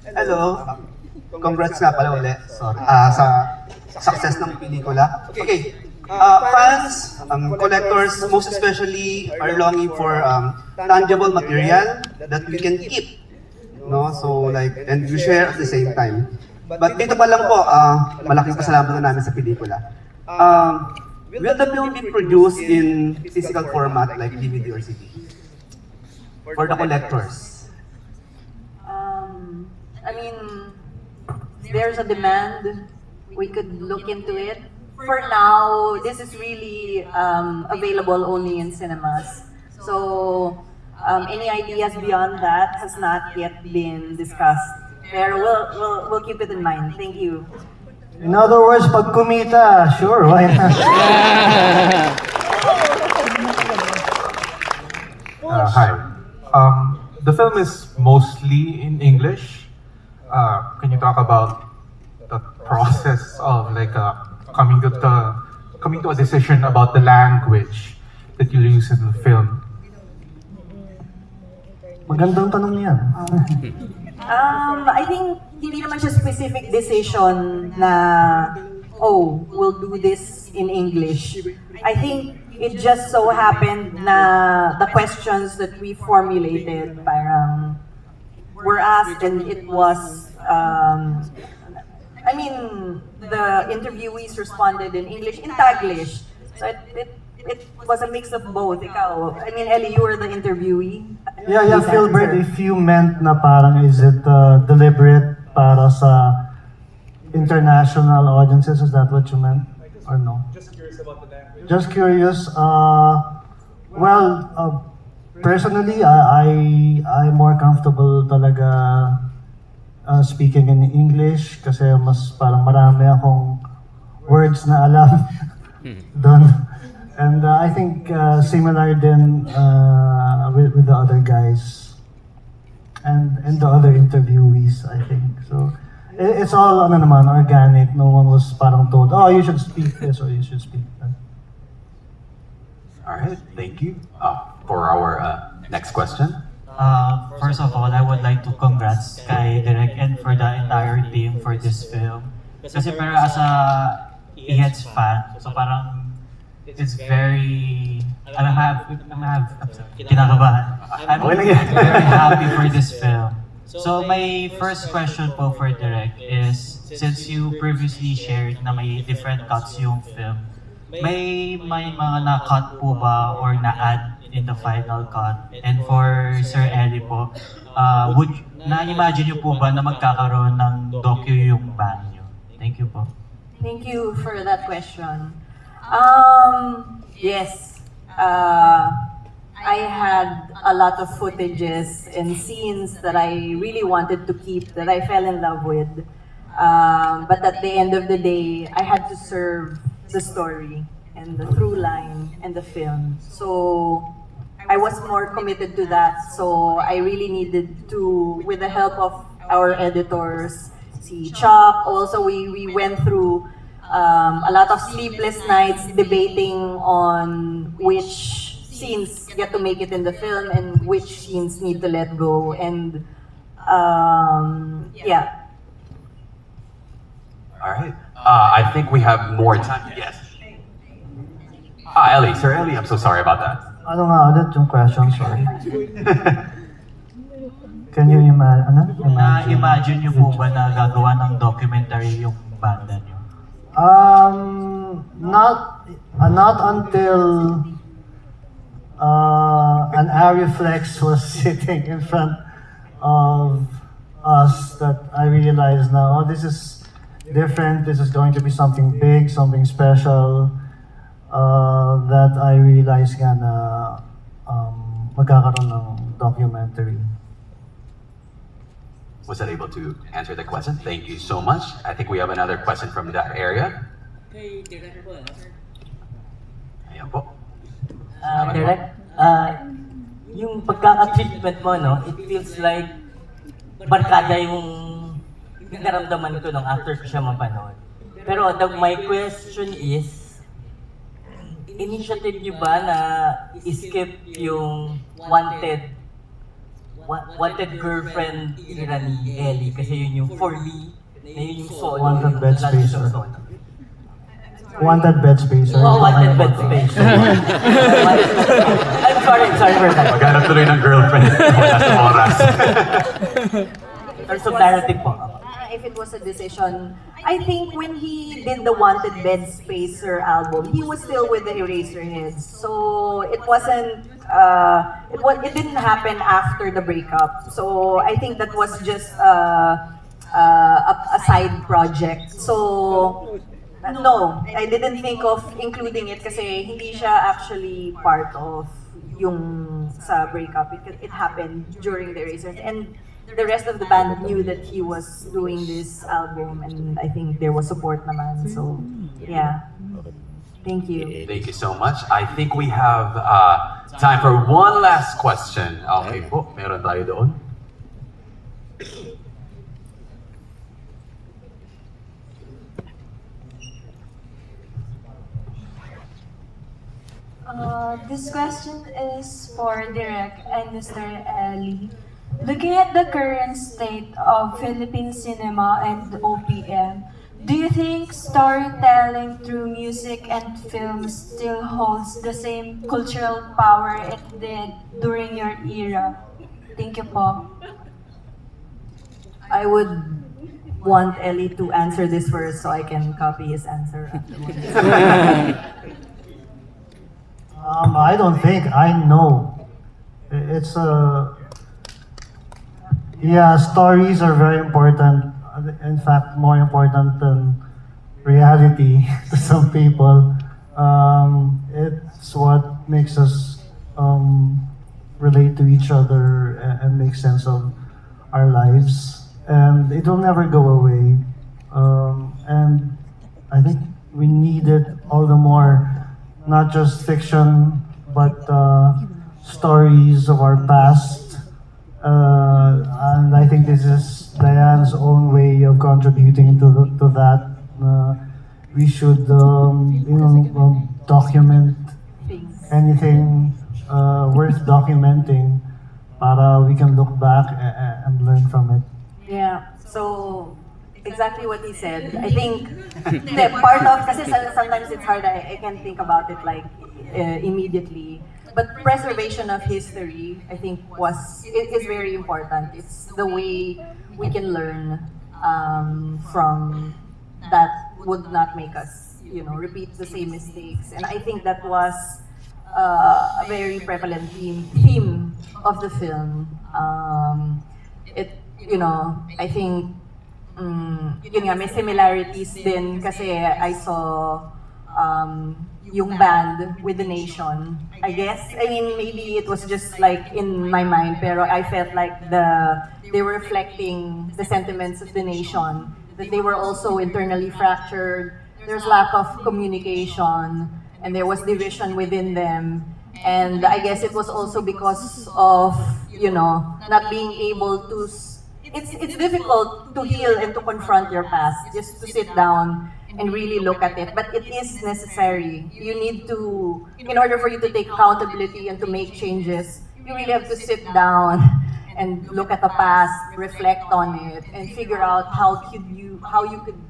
Hello. Congrats nga pala ulit. Sorry. Sa success ng pelikula. Okay. Fans, collectors, most especially are longing for tangible material that we can keep. No? So like, and we share at the same time. But dito pa lang po, malaking pasalamat na namin sa pelikula. Will the film be produced in physical format like DVD or CD? For the collectors? I mean, there's a demand. We could look into it. For now, this is really available only in cinemas. So, any ideas beyond that has not yet been discussed. Pero we'll keep it in mind. Thank you. In other words, pag kumita, sure, why not? Hi. The film is mostly in English. Can you talk about the process of coming to a decision about the language that you use in the film? Magandang tanong yan. I think hindi naman siya specific decision na, oh, we'll do this in English. I think it just so happened na the questions that we formulated parang were asked and it was, the interviewees responded in English, in Taglish. So it was a mix of both. Ikaw, Ellie, you were the interviewee. Yeah, Philbert, if you meant na parang is it deliberate para sa international audiences, is that what you meant? Or no? Just curious about the language. Just curious, personally, I'm more comfortable talaga speaking in English kasi mas parang marami akong words na alam doon. And I think similar din with the other guys and the other interviewees, I think. So it's all organic. No one was parang told, oh, you should speak this or you should speak that. All right, thank you. For our next question. First of all, I would like to congrats kay Direk and for the entire team for this film. Kasi pero as a Eraserheads fan, so parang it's very, I'm kinakabahan. I'm very happy for this film. So my first question po for Direk is, since you previously shared na may different cuts yung film, may mga na-cut po ba or na-add in the final cut? And for Sir Ellie po, na-imagine niyo po ba na magkakaroon ng docu yung band niyo? Thank you po. Thank you for that question. Yes. I had a lot of footages and scenes that I really wanted to keep, that I fell in love with. But at the end of the day, I had to serve the story and the through line and the film. So I was more committed to that. So I really needed to, with the help of our editors, si Chuck, also we went through a lot of sleepless nights debating on which scenes get to make it in the film and which scenes need to let go. And yeah. All right. I think we have more time. Yes. Ellie, Sir Ellie, I'm so sorry about that. Ano nga ulit yung question? Sorry. Can you imagine? Na-imagine niyo po ba na gagawa ng documentary yung banda niyo? Not until an Ariflex was sitting in front of us that I realized now, oh, this is different. This is going to be something big, something special. That I realized nga na magkakaroon ng documentary. Was that able to answer the question? Thank you so much. I think we have another question from that area. Ayan po. Direct, yung pagkaka-treatment mo, no, it feels like barkada yung naramdaman ko nung after ko siya mapanood. Pero my question is, initiative niyo ba na skip yung wanted wanted girlfriend era ni Ellie kasi yun yung for me, na yun yung solo. Wanted yung bed lalo siyang spacer. solo. Wanted bed spacer. Oh, wanted bed space. I'm sorry for that. Maghanap tuloy ng girlfriend. Wala sa oras. So narrative po. If it was a decision, I think when he did the Wanted Bed Spacer album, he was still with the Eraserheads. So it wasn't, it didn't happen after the breakup. So I think that was just a side project. So no, I didn't think of including it kasi hindi siya actually part of yung sa breakup. It happened during the Eraserheads. And the rest of the band knew that he was doing this album, and I think there was support naman. So, yeah. Thank you. Thank you so much. I think we have time for one last question. Okay po, meron tayo doon. This question is for Direk and Mr. Eli. Looking at the current state of Philippine cinema and OPM, do you think storytelling through music and film still holds the same cultural power it did during your era? Thank you po. I would want Ellie to answer this first so I can copy his answer afterwards. I don't think, I know. It's yeah, stories are very important. In fact, more important than reality to some people. It's what makes us relate to each other and make sense of our lives. And it will never go away. And I think we need it all the more. Not just fiction, but stories of our past. And I think this is Diane's own way of contributing to that. We should, document anything worth documenting para we can look back and learn from it. Yeah, so exactly what he said. I think the part of, kasi sometimes it's hard, I can't think about it like immediately. But preservation of history, I think, is very important. It's the way we can learn from that would not make us, repeat the same mistakes. And I think that was a very prevalent theme of the film. I think yun nga, may similarities din kasi I saw yung band with the nation. I guess, maybe it was just like in my mind, pero I felt like they were reflecting the sentiments of the nation, that they were also internally fractured, there's lack of communication, and there was division within them. And I guess it was also because of, not being able to it's difficult to heal and to confront your past, just to sit down and really look at it. But it is necessary. You need to, in order for you to take accountability and to make changes, you really have to sit down and look at the past, reflect on it, and figure out how you could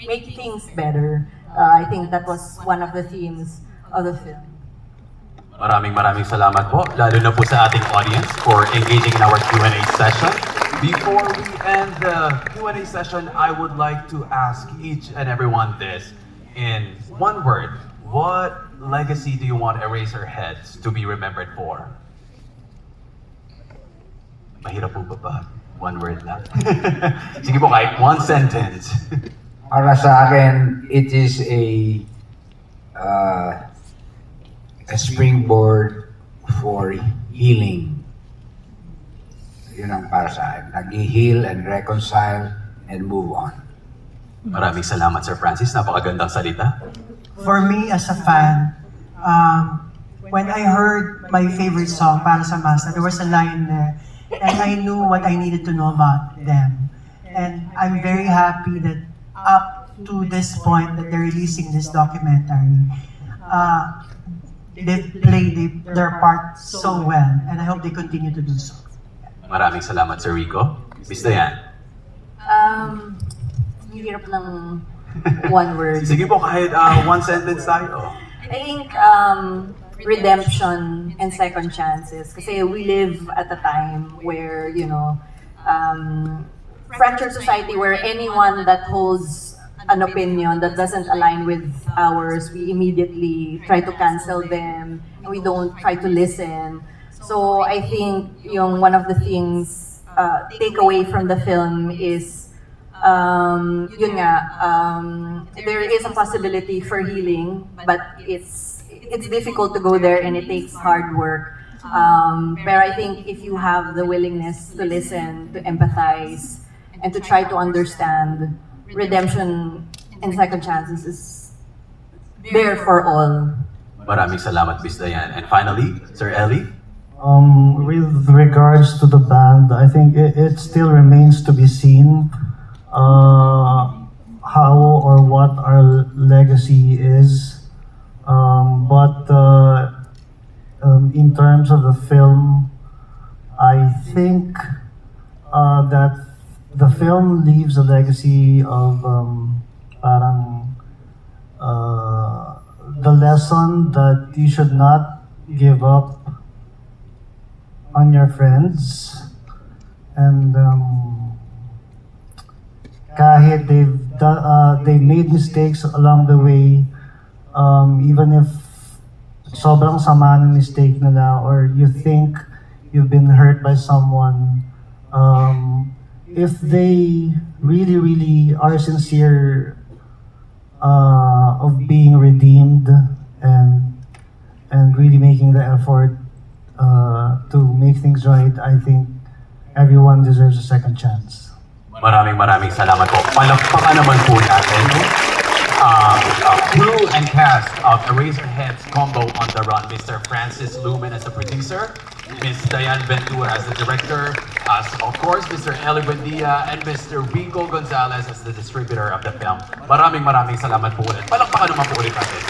make things better. I think that was one of the themes of the film. Maraming salamat po, lalo na po sa ating audience for engaging in our Q&A session. Before we end the Q&A session, I would like to ask each and everyone this. In one word, what legacy do you want Eraserheads to be remembered for? Mahirap po ba? One word lang. Sige po, kahit one sentence. Para sa akin, it is a springboard for healing. Yun ang para sa akin. Nag-heal and reconcile and move on. Maraming salamat, Sir Francis. Napakagandang salita. For me as a fan, when I heard my favorite song, Para sa Masa, there was a line there, and I knew what I needed to know about them. And I'm very happy that up to this point that they're releasing this documentary, they've played their part so well, and I hope they continue to do so. Maraming salamat, Sir Rico. Miss Dayan. Hirap ng one word. Sige po, kahit one sentence tayo. I think redemption and second chances. Kasi we live at a time where, you know, fractured society where anyone that holds an opinion that doesn't align with ours, we immediately try to cancel them. We don't try to listen. So I think yung one of the things take away from the film is yun nga, there is a possibility for healing, but it's difficult to go there and it takes hard work. But I think if you have the willingness to listen, to empathize, and to try to understand, redemption and second chances is there for all. Maraming salamat, Miss Dayan. And finally, Sir Ellie. With regards to the band, I think it still remains to be seen how or what our legacy is. But in terms of the film, I think that the film leaves a legacy of parang the lesson that you should not give up on your friends, and kahit they've made mistakes along the way, even if sobrang sama ng mistake nila or you think you've been hurt by someone, if they really are sincere of being redeemed and really making the effort to make things right, I think everyone deserves a second chance. Maraming salamat po. Palakpakan naman po natin crew and cast of Eraserheads combo on the run. Mr. Francis Lumen as the producer, Ms. Diane Ventura as the director, as of course Mr. Eli Buendia and Mr. Rico Gonzalez as the distributor of the film. Maraming salamat po ulit. Palakpakan naman po ulit natin.